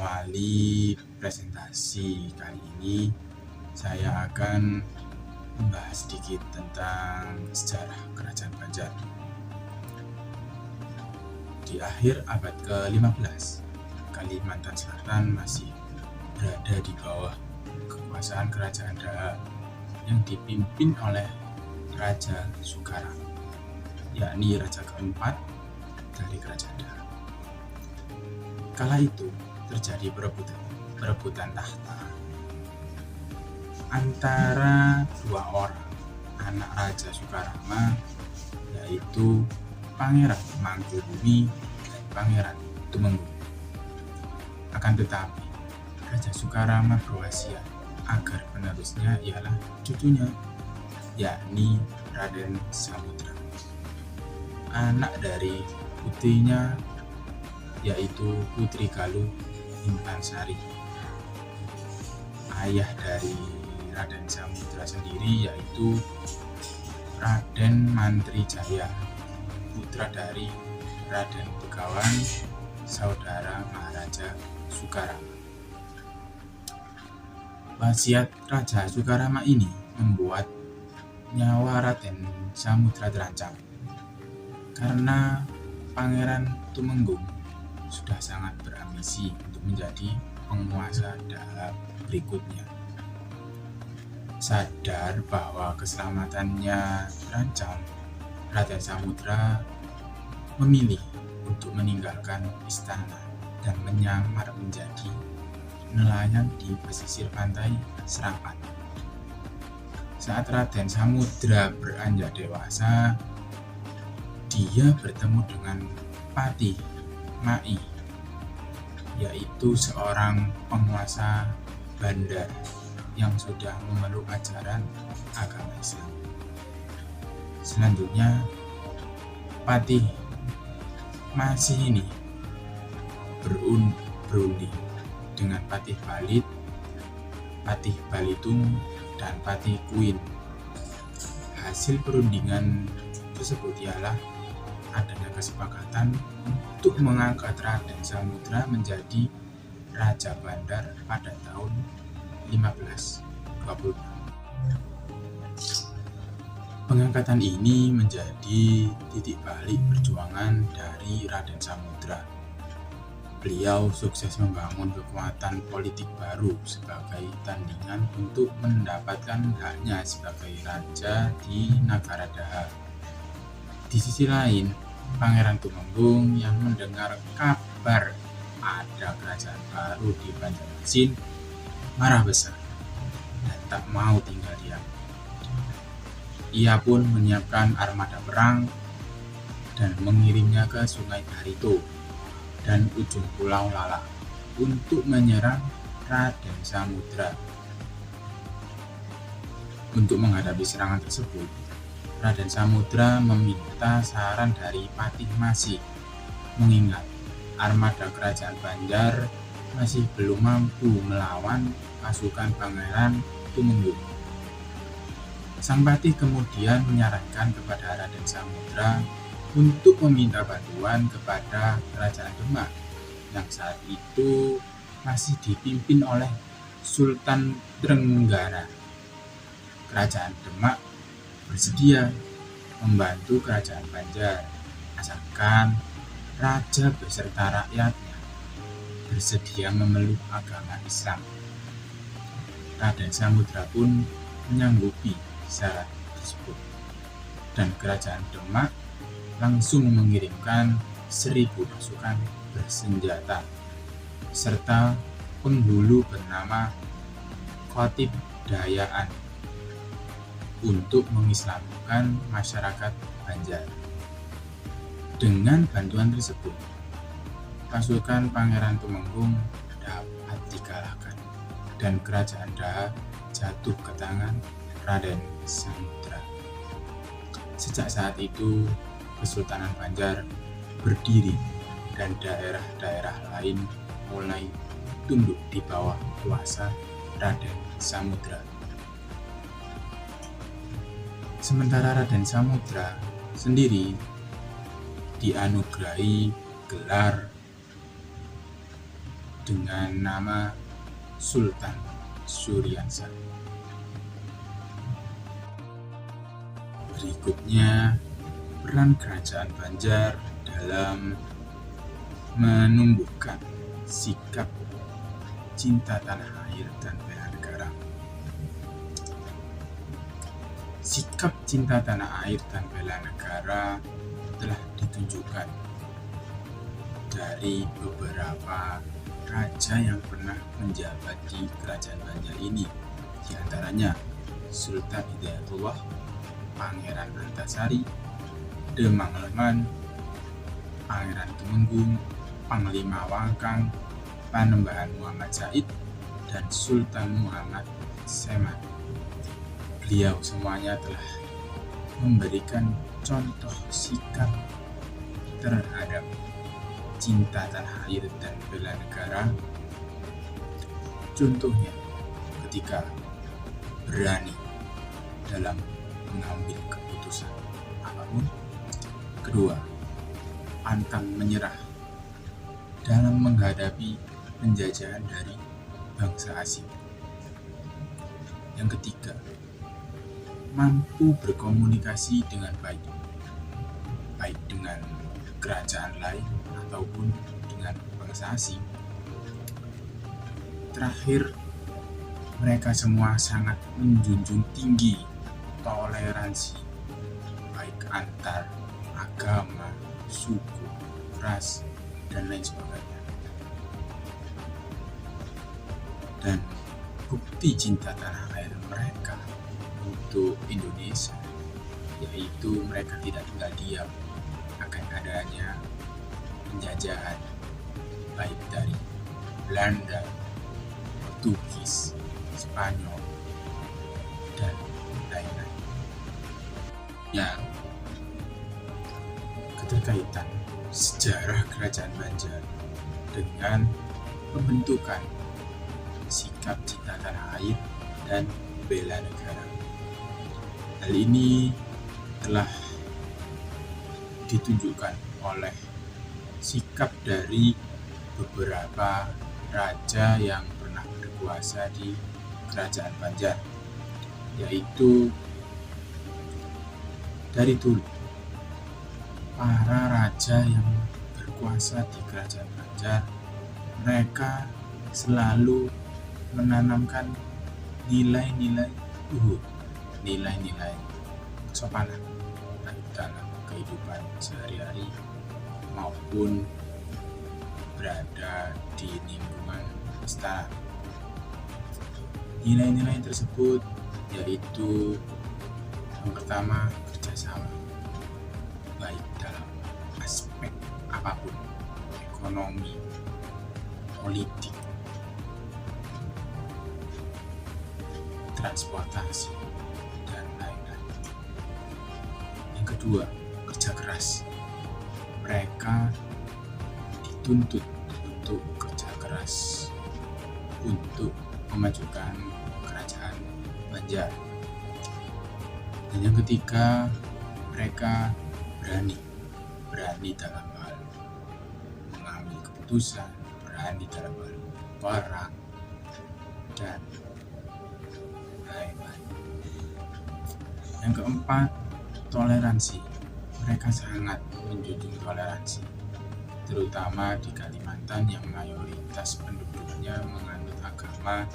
mengawali presentasi kali ini, saya akan membahas sedikit tentang sejarah Kerajaan Banjar. Di akhir abad ke-15, Kalimantan Selatan masih berada di bawah kekuasaan Kerajaan Daha yang dipimpin oleh Raja Sukarama, yakni Raja keempat dari Kerajaan Daha. Kala itu terjadi perebutan tahta antara dua orang anak Raja Sukarama, yaitu Pangeran Mangkubumi dan Pangeran Tumenggung. Akan tetapi Raja Sukarama berwasiat agar penerusnya ialah cucunya, yakni Raden Samudra, anak dari putrinya yaitu Putri Galuh Intansari. Ayah dari Raden Samudra sendiri yaitu Raden Mantrijaya, putra dari Raden Begawan, saudara Maharaja Sukarama. Wasiat Raja Sukarama ini membuat nyawa Raden Samudra terancam karena Pangeran Tumenggung sudah sangat berambisi untuk menjadi penguasa Daha berikutnya. Sadar bahwa keselamatannya terancam, Raden Samudra memilih untuk meninggalkan istana dan menyamar menjadi nelayan di pesisir pantai Serapat. Saat Raden Samudra beranjak dewasa, dia bertemu dengan Patih Mai, yaitu seorang penguasa bandar yang sudah memeluk ajaran agama Islam. Selanjutnya, Patih Masih ini berunding dengan Patih Balit, Patih Balitung, dan Patih Kuin. Hasil perundingan tersebut ialah adanya kesepakatan untuk mengangkat Raden Samudra menjadi Raja Bandar pada tahun 1526. Pengangkatan ini menjadi titik balik perjuangan dari Raden Samudra. Beliau sukses membangun kekuatan politik baru sebagai tandingan untuk mendapatkan haknya sebagai raja di negara Daha. Di sisi lain, Pangeran Tumenggung yang mendengar kabar ada kerajaan baru di Banjarmasin marah besar dan tak mau tinggal diam. Ia pun menyiapkan armada perang dan mengirimnya ke Sungai Barito dan ujung Pulau Lala untuk menyerang Raden Samudra. Untuk menghadapi serangan tersebut, Raden Samudra meminta saran dari Patih Masih, mengingat armada kerajaan Banjar masih belum mampu melawan pasukan Pangeran Tumenggung. Sang Patih kemudian menyarankan kepada Raden Samudra untuk meminta bantuan kepada Kerajaan Demak yang saat itu masih dipimpin oleh Sultan Trenggara. Kerajaan Demak bersedia membantu Kerajaan Banjar asalkan raja beserta rakyatnya bersedia memeluk agama Islam. Raden Samudra pun menyanggupi syarat tersebut dan Kerajaan Demak langsung mengirimkan 1000 pasukan bersenjata serta penghulu bernama Khotib Dayaan untuk mengislamkan masyarakat Banjar. Dengan bantuan tersebut, pasukan Pangeran Tumenggung dapat dikalahkan dan kerajaan Daha jatuh ke tangan Raden Samudra. Sejak saat itu, Kesultanan Banjar berdiri dan daerah-daerah lain mulai tunduk di bawah kuasa Raden Samudra. Sementara Raden Samudra sendiri dianugerahi gelar dengan nama Sultan Suryansah. Berikutnya, peran Kerajaan Banjar dalam menumbuhkan sikap cinta tanah air dan bela negara. Sikap cinta tanah air dan bela negara telah ditunjukkan dari beberapa raja yang pernah menjabat di Kerajaan Banjar ini, di antaranya Sultan Hidayatullah, Pangeran Antasari, Demang Leman, Pangeran Tumenggung, Panglima Wangkang, Panembahan Muhammad Said, dan Sultan Muhammad Seman. Beliau semuanya telah memberikan contoh sikap terhadap cinta tanah air dan bela negara. Contohnya ketika berani dalam mengambil keputusan apapun. Kedua, pantang menyerah dalam menghadapi penjajahan dari bangsa asing. Yang ketiga, mampu berkomunikasi dengan baik dengan kerajaan lain ataupun dengan bangsa asing. Terakhir, mereka semua sangat menjunjung tinggi toleransi baik antar agama, suku, ras, dan lain sebagainya. Dan bukti cinta tanah air mereka untuk Indonesia yaitu mereka tidak tinggal diam akan adanya penjajahan baik dari Belanda, Portugis, Spanyol, dan lain-lain. Yang keterkaitan sejarah Kerajaan Banjar dengan pembentukan sikap cinta tanah air dan bela negara. Hal ini telah ditunjukkan oleh sikap dari beberapa raja yang pernah berkuasa di Kerajaan Banjar, yaitu dari dulu para raja yang berkuasa di Kerajaan Banjar, mereka selalu menanamkan nilai-nilai luhur, nilai-nilai kesopanan baik dalam kehidupan sehari-hari maupun berada di lingkungan istana. Nilai-nilai tersebut yaitu yang pertama, kerjasama baik dalam aspek apapun, ekonomi, politik, transportasi, dan lain-lain. Yang kedua, kerja keras. Mereka dituntut untuk kerja keras untuk memajukan Kerajaan Banjar. Dan yang ketiga, mereka berani dalam hal mengambil keputusan, berani dalam hal perang, dan lain-lain. Yang keempat, toleransi. Mereka sangat menjunjung toleransi, terutama di Kalimantan yang mayoritas penduduknya menganut agama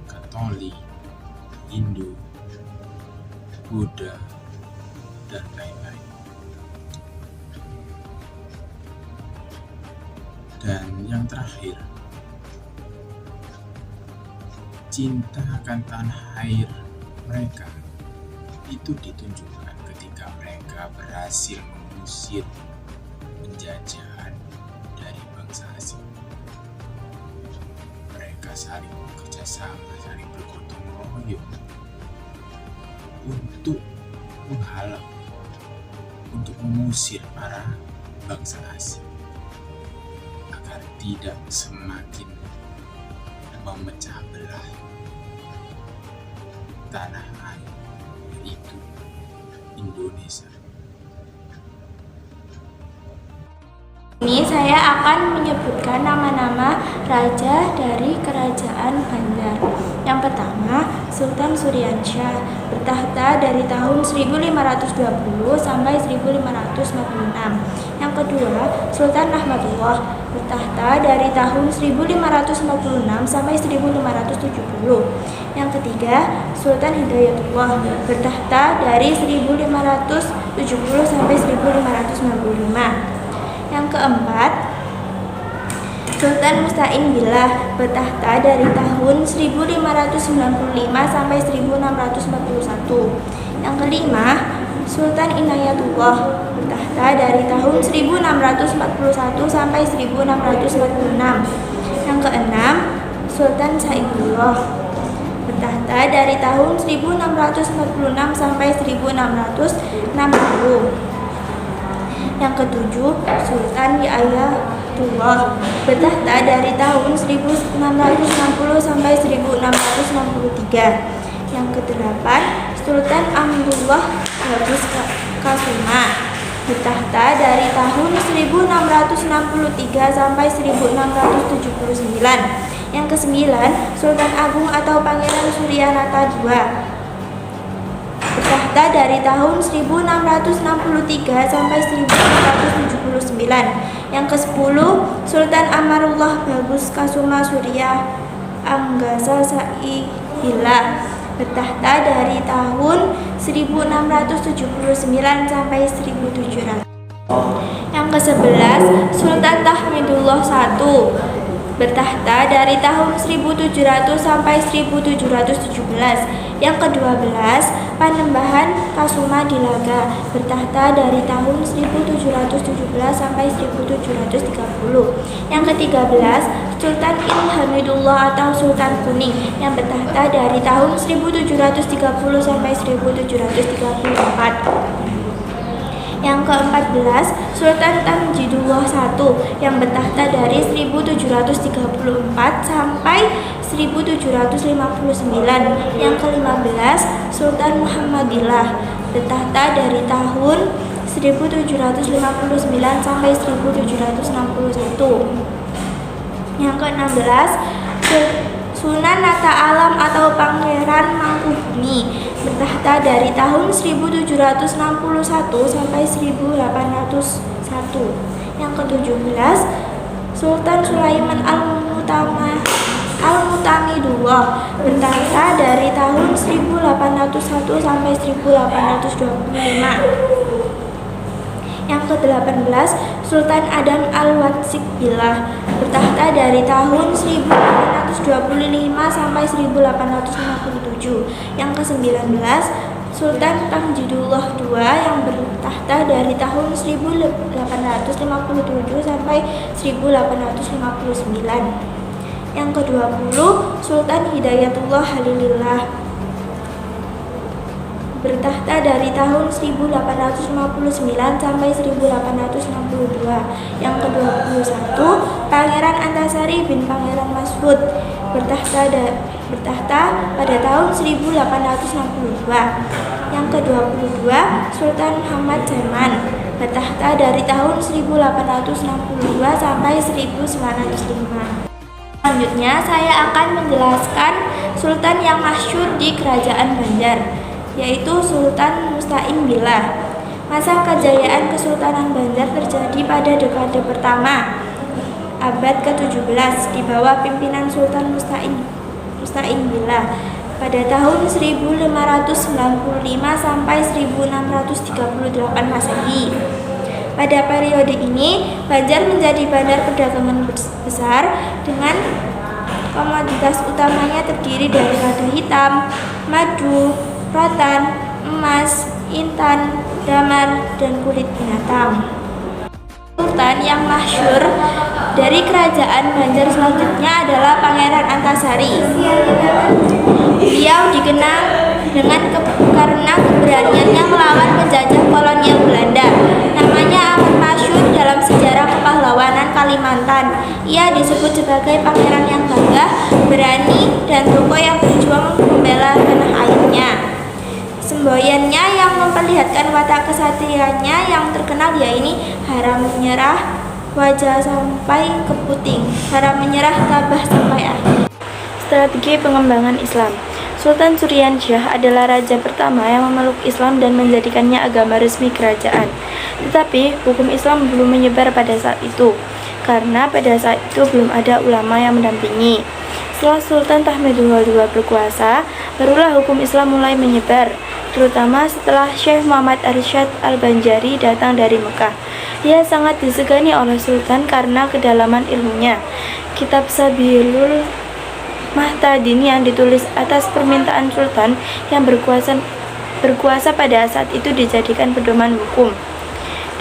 Katolik, Hindu, Buddha, dan lain-lain. Dan yang terakhir, cinta akan tanah air mereka itu ditunjukkan ketika mereka berhasil mengusir penjajahan dari bangsa asing. Mereka saling bekerja sama, saling bergotong royong untuk menghalau, untuk mengusir para bangsa asing agar tidak semakin memecah belah tanah air, yaitu Indonesia. Ini saya akan menyebutkan nama-nama raja dari kerajaan Banjar. Yang pertama, Sultan Suryansyah, bertahta dari tahun 1520 sampai 1556. Yang kedua, Sultan Ahmadullah, bertahta dari tahun 1546 sampai 1570. Yang ketiga, Sultan Hidayatullah, bertahta dari 1570 sampai 1595. Yang keempat, Sultan Musta'in Billah, bertahta dari tahun 1595 sampai 1641. Yang kelima, Sultan Inayatullah, bertahta dari tahun 1641 sampai 1646. Yang keenam, Sultan Saidullah, bertahta dari tahun 1646 sampai 1660. Yang ketujuh, Sultan Yahyatullah, bertahta dari tahun 1660 sampai 1663. Yang kedelapan, Sultan Amrullah Bagus Kasuma, bertahta dari tahun 1663 sampai 1679. Yang kesembilan, Sultan Agung atau Pangeran Suryanata II, bertahta dari tahun 1663 sampai 1679. Yang ke-10, Sultan Amarullah Bagus Kasuma Surya Anggasa Saihila, bertahta dari tahun 1679 sampai 1700. Yang ke-11, Sultan Tahmidullah I, bertahta dari tahun 1700 sampai 1717. Yang ke-12, Panembahan Kasuma Dilaga, bertahta dari tahun 1717 sampai 1730. Yang ke-13, Sultan Ilhamidullah atau Sultan Kuning, yang bertahta dari tahun 1730 sampai 1734. Yang ke-14, Sultan Tamjidullah I, yang bertahta dari 1734 sampai 1759. Yang ke-15, Sultan Muhammadillah, bertahta dari tahun 1759 sampai 1761. Yang ke-16, Sunan Nata Alam atau Pangeran Mangkubumi, bertahta dari tahun 1761 sampai 1801. Yang ke-17, Sultan Sulaiman Al-Mutamidullah, bertahta dari tahun 1801 sampai 1825. Yang ke-18, Sultan Adam Al-Watsik Billah, bertahta dari tahun 1825 sampai 1857. Yang ke-19, Sultan Tamjidullah II, yang bertahta dari tahun 1857 sampai 1859. Yang ke-20, Sultan Hidayatullah Halilillah, bertahta dari tahun 1859 sampai 1862. Yang ke-21, Pangeran Antasari bin Pangeran Mas'ud, bertahta pada tahun 1862. Yang ke-22, Sultan Muhammad Zaman, bertahta dari tahun 1862 sampai 1905. Selanjutnya saya akan menjelaskan sultan yang masyhur di kerajaan Banjar, yaitu Sultan Musta'in Billah. Masa kejayaan Kesultanan Banjar terjadi pada dekade pertama abad ke-17 di bawah pimpinan Sultan Musta'in Billah pada tahun 1595 sampai 1638 Masehi. Pada periode ini, Banjar menjadi bandar perdagangan besar dengan komoditas utamanya terdiri dari lada hitam, madu, rotan, emas, intan, damar, dan kulit binatang. Sultan yang masyhur dari kerajaan Banjar selanjutnya adalah Pangeran Antasari. Beliau dikenal karena keberaniannya melawan penjajah kolonial Belanda. Namanya amat masyhur dalam sejarah kepahlawanan Kalimantan. Ia disebut sebagai pangeran yang gagah, berani, dan tokoh yang berjuang membela tanah airnya. Semboyannya yang memperlihatkan watak kesatriaannya yang terkenal yaitu haram menyerah, wajah sampai ke puting, cara menyerah tabah sampai akhir. Strategi pengembangan Islam. Sultan Suryansyah adalah raja pertama yang memeluk Islam dan menjadikannya agama resmi kerajaan. Tetapi hukum Islam belum menyebar pada saat itu, karena pada saat itu belum ada ulama yang mendampingi. Setelah Sultan Tahmidullah II berkuasa, barulah hukum Islam mulai menyebar, terutama setelah Syekh Muhammad Arsyad Al-Banjari datang dari Mekah. Ia sangat disegani oleh Sultan karena kedalaman ilmunya. Kitab Sabilul Mahtadin yang ditulis atas permintaan Sultan yang berkuasa pada saat itu dijadikan pedoman hukum.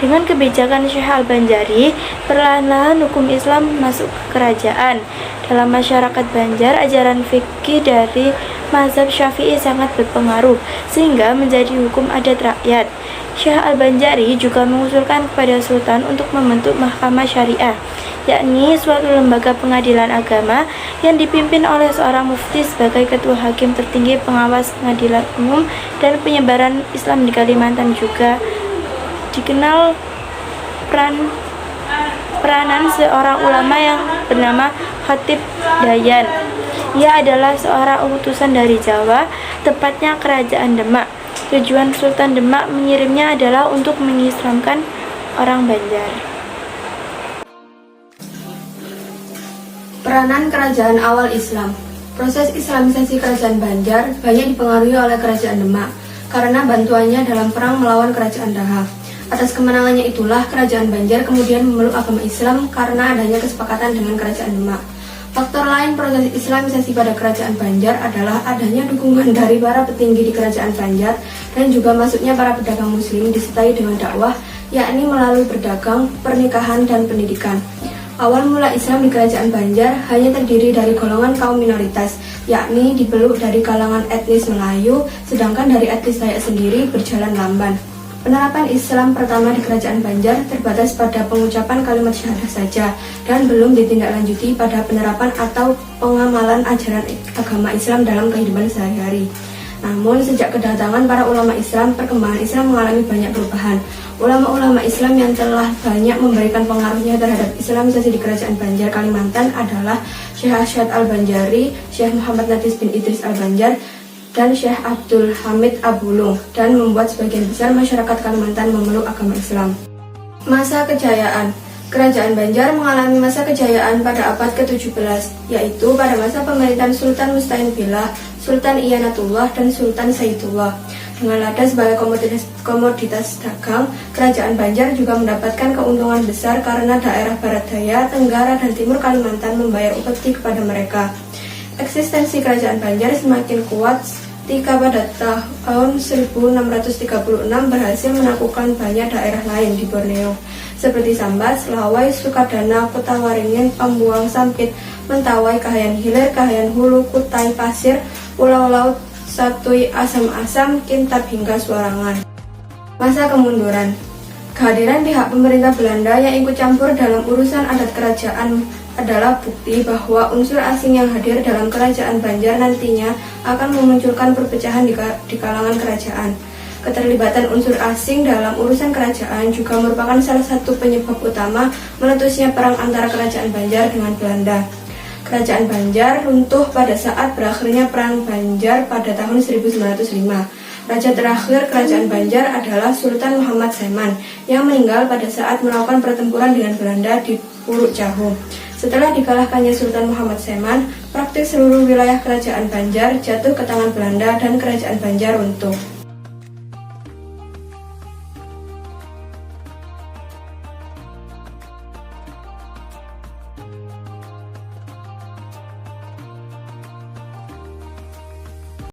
Dengan kebijakan Syekh Al-Banjari, perlahan-lahan hukum Islam masuk ke kerajaan. Dalam masyarakat Banjar, ajaran fikih dari mazhab Syafi'i sangat berpengaruh, sehingga menjadi hukum adat rakyat. Syekh Al-Banjari juga mengusulkan kepada Sultan untuk membentuk mahkamah syariah, yakni suatu lembaga pengadilan agama yang dipimpin oleh seorang mufti sebagai ketua hakim tertinggi pengawas pengadilan umum dan penyebaran Islam di Kalimantan. Juga dikenal peranan seorang ulama yang bernama Khatib Dayan. Ia adalah seorang utusan dari Jawa, tepatnya kerajaan Demak. Tujuan Sultan Demak mengirimnya adalah untuk mengislamkan orang Banjar. Peranan kerajaan awal Islam. Proses Islamisasi kerajaan Banjar banyak dipengaruhi oleh kerajaan Demak karena bantuannya dalam perang melawan kerajaan Dahak. Atas kemenangannya itulah kerajaan Banjar kemudian memeluk agama Islam karena adanya kesepakatan dengan kerajaan Demak. Faktor lain proses Islamisasi pada kerajaan Banjar adalah adanya dukungan dari para petinggi di kerajaan Banjar dan juga masuknya para pedagang muslim disertai dengan dakwah, yakni melalui berdagang, pernikahan, dan pendidikan. Awal mula Islam di kerajaan Banjar hanya terdiri dari golongan kaum minoritas, yakni dipeluk dari kalangan etnis Melayu, sedangkan dari etnis Dayak sendiri berjalan lamban. Penerapan Islam pertama di kerajaan Banjar terbatas pada pengucapan kalimat syahadah saja dan belum ditindaklanjuti pada penerapan atau pengamalan ajaran agama Islam dalam kehidupan sehari-hari. Namun, sejak kedatangan para ulama Islam, perkembangan Islam mengalami banyak perubahan. Ulama-ulama Islam yang telah banyak memberikan pengaruhnya terhadap Islamisasi di kerajaan Banjar Kalimantan adalah Syekh Arsyad Al-Banjari, Syekh Muhammad Nafis bin Idris Al-Banjar, dan Syekh Abdul Hamid Abulung, dan membuat sebagian besar masyarakat Kalimantan memeluk agama Islam. Masa kejayaan. Kerajaan Banjar mengalami masa kejayaan pada abad ke-17, yaitu pada masa pemerintahan Sultan Musta'in Billah, Sultan Ianatullah, dan Sultan Saidullah. Dengan lada sebagai komoditas dagang, kerajaan Banjar juga mendapatkan keuntungan besar karena daerah barat daya, tenggara, dan timur Kalimantan membayar upeti kepada mereka. Eksistensi kerajaan Banjar semakin kuat ketika pada tahun 1636 berhasil menaklukkan banyak daerah lain di Borneo, seperti Sambas, Lawai, Sukadana, Kota Waringin, Pambuang, Sampit, Mentawai, Kahayan Hilir, Kahayan Hulu, Kutai, Pasir, Pulau Laut, Satui, Asam-Asam, Kintab, hingga Suarangan. Masa kemunduran. Kehadiran pihak pemerintah Belanda yang ikut campur dalam urusan adat kerajaan adalah bukti bahwa unsur asing yang hadir dalam kerajaan Banjar nantinya akan memunculkan perpecahan di kalangan kerajaan. Keterlibatan unsur asing dalam urusan kerajaan juga merupakan salah satu penyebab utama meletusnya perang antara kerajaan Banjar dengan Belanda. Kerajaan Banjar runtuh pada saat berakhirnya Perang Banjar pada tahun 1905. Raja terakhir kerajaan Banjar adalah Sultan Muhammad Saiman yang meninggal pada saat melakukan pertempuran dengan Belanda di Puruk Jahu. Setelah dikalahkannya Sultan Muhammad Saiman, praktik seluruh wilayah kerajaan Banjar jatuh ke tangan Belanda dan kerajaan Banjar runtuh.